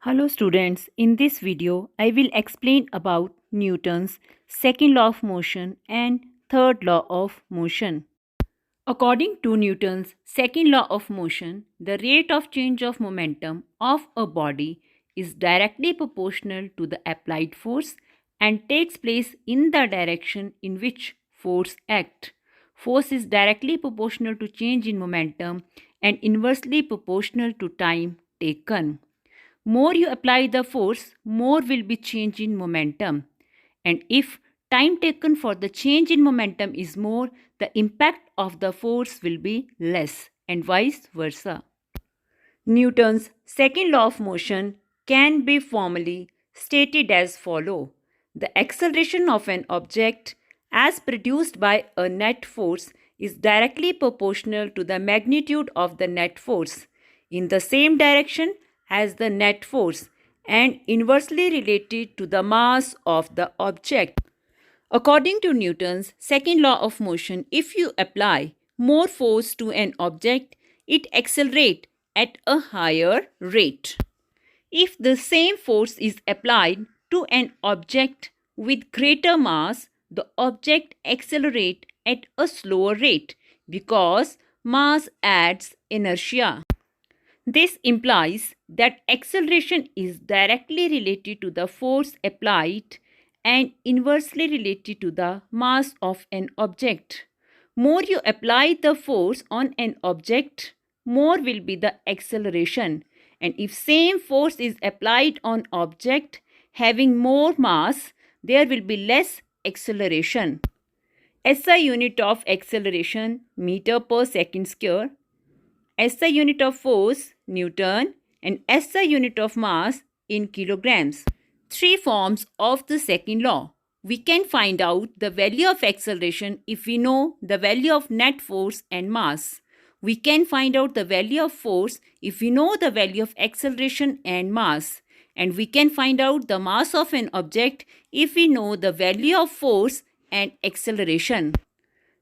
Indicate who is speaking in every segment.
Speaker 1: Hello students, in this video I will explain about Newton's second law of motion and third law of motion. According to Newton's second law of motion, the rate of change of momentum of a body is directly proportional to the applied force and takes place in the direction in which force acts. Force is directly proportional to change in momentum and inversely proportional to time taken. More you apply the force, more will be change in momentum. And if time taken for the change in momentum is more, the impact of the force will be less, and vice versa. Newton's second law of motion can be formally stated as follow. The acceleration of an object as produced by a net force is directly proportional to the magnitude of the net force in the same direction as the net force and inversely related to the mass of the object. According to Newton's second law of motion, if you apply more force to an object, it accelerates at a higher rate. If the same force is applied to an object with greater mass, the object accelerates at a slower rate because mass adds inertia. This implies that acceleration is directly related to the force applied and inversely related to the mass of an object. More you apply the force on an object, more will be the acceleration. And if same force is applied on object having more mass, there will be less acceleration. SI unit of acceleration meter per second square, SI unit of force, Newton, and SI unit of mass in kilograms. Three forms of the second law. We can find out the value of acceleration if we know the value of net force and mass. We can find out the value of force if we know the value of acceleration and mass. And we can find out the mass of an object if we know the value of force and acceleration.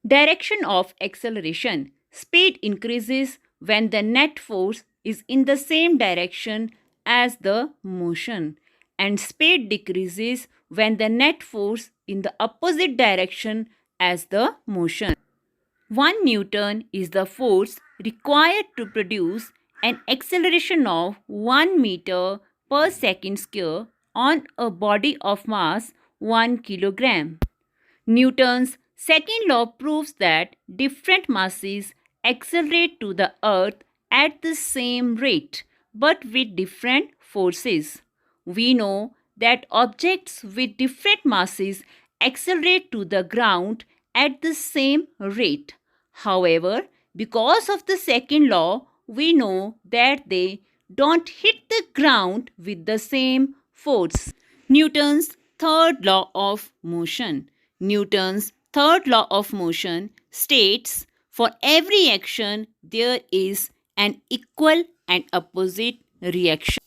Speaker 1: Direction of acceleration. Speed increases when the net force is in the same direction as the motion, and speed decreases when the net force in the opposite direction as the motion. 1 Newton is the force required to produce an acceleration of 1 meter per second square on a body of mass 1 kilogram. Newton's second law proves that different masses accelerate to the earth at the same rate but with different forces. We know that objects with different masses accelerate to the ground at the same rate. However, because of the second law, we know that they don't hit the ground with the same force. Newton's third law of motion. Newton's third law of motion states for every action there is an equal and opposite reaction.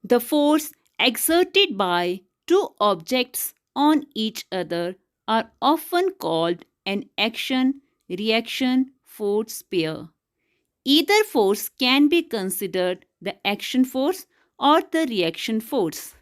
Speaker 1: The force exerted by two objects on each other are often called an action-reaction force pair. Either force can be considered the action force or the reaction force.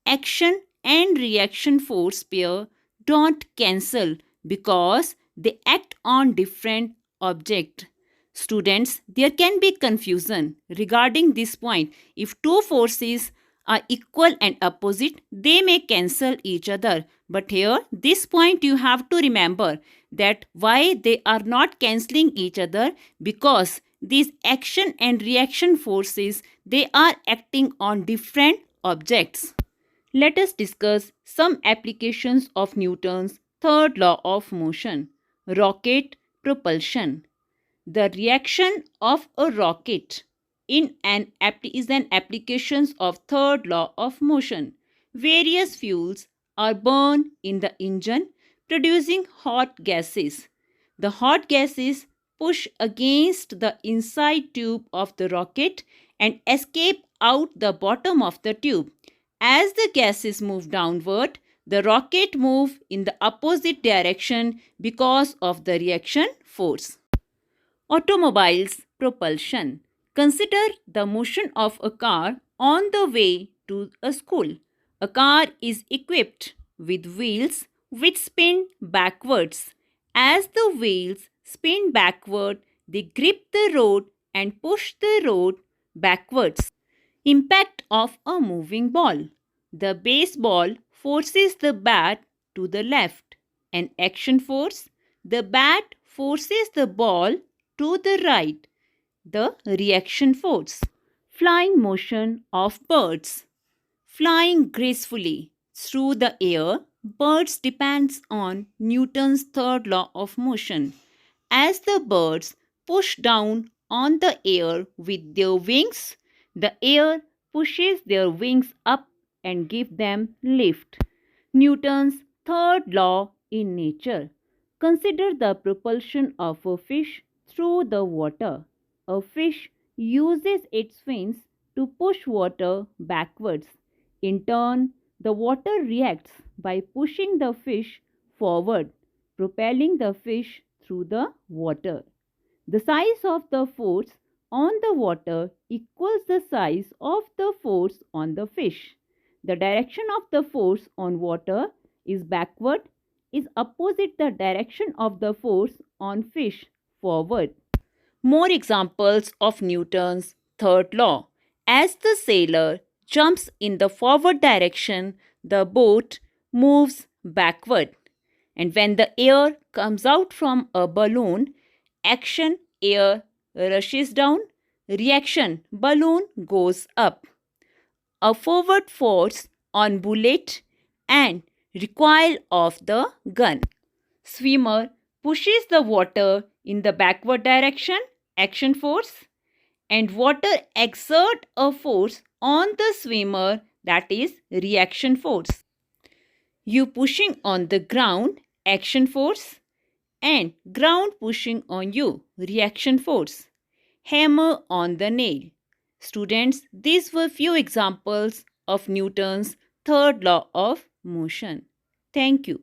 Speaker 1: Action and reaction force pair don't cancel because they act on different objects. Students, there can be confusion regarding this point. If two forces are equal and opposite, they may cancel each other. But here, this point you have to remember that why they are not cancelling each other, because these action and reaction forces, they are acting on different objects. Let us discuss some applications of Newton's third law of motion. Rocket propulsion. The reaction of a rocket is an application of third law of motion. Various fuels are burned in the engine, producing hot gases. The hot gases push against the inside tube of the rocket and escape out the bottom of the tube. As the gases move downward, the rocket moves in the opposite direction because of the reaction force. Automobiles propulsion. Consider the motion of a car On the way to a school, a car is equipped with wheels which spin backwards. As the wheels spin backward, they grip the road and push the road backwards. Impact of a moving ball. The baseball forces the bat to the left. An action force. The bat forces the ball to the right. The reaction force. Flying motion of birds. Flying gracefully through the air, birds depends on Newton's third law of motion. As the birds push down on the air with their wings, the air pushes their wings up and gives them lift. Newton's third law in nature. Consider the propulsion of a fish through the water. A fish uses its fins to push water backwards. In turn, the water reacts by pushing the fish forward, propelling the fish through the water. The size of the force on the water equals the size of the force on the fish. The direction of the force on water is backward is opposite the direction of the force on fish forward. More examples of Newton's third law. As the sailor jumps in the forward direction, the boat moves backward. And when the air comes out from a balloon, action air rushes down, reaction balloon goes up. A forward force on bullet and recoil of the gun. Swimmer pushes the water in the backward direction, action force, and water exert a force on the swimmer, that is reaction force. You pushing on the ground, action force, and ground pushing on you, reaction force. Hammer on the nail. Students, these were few examples of Newton's third law of motion. Thank you.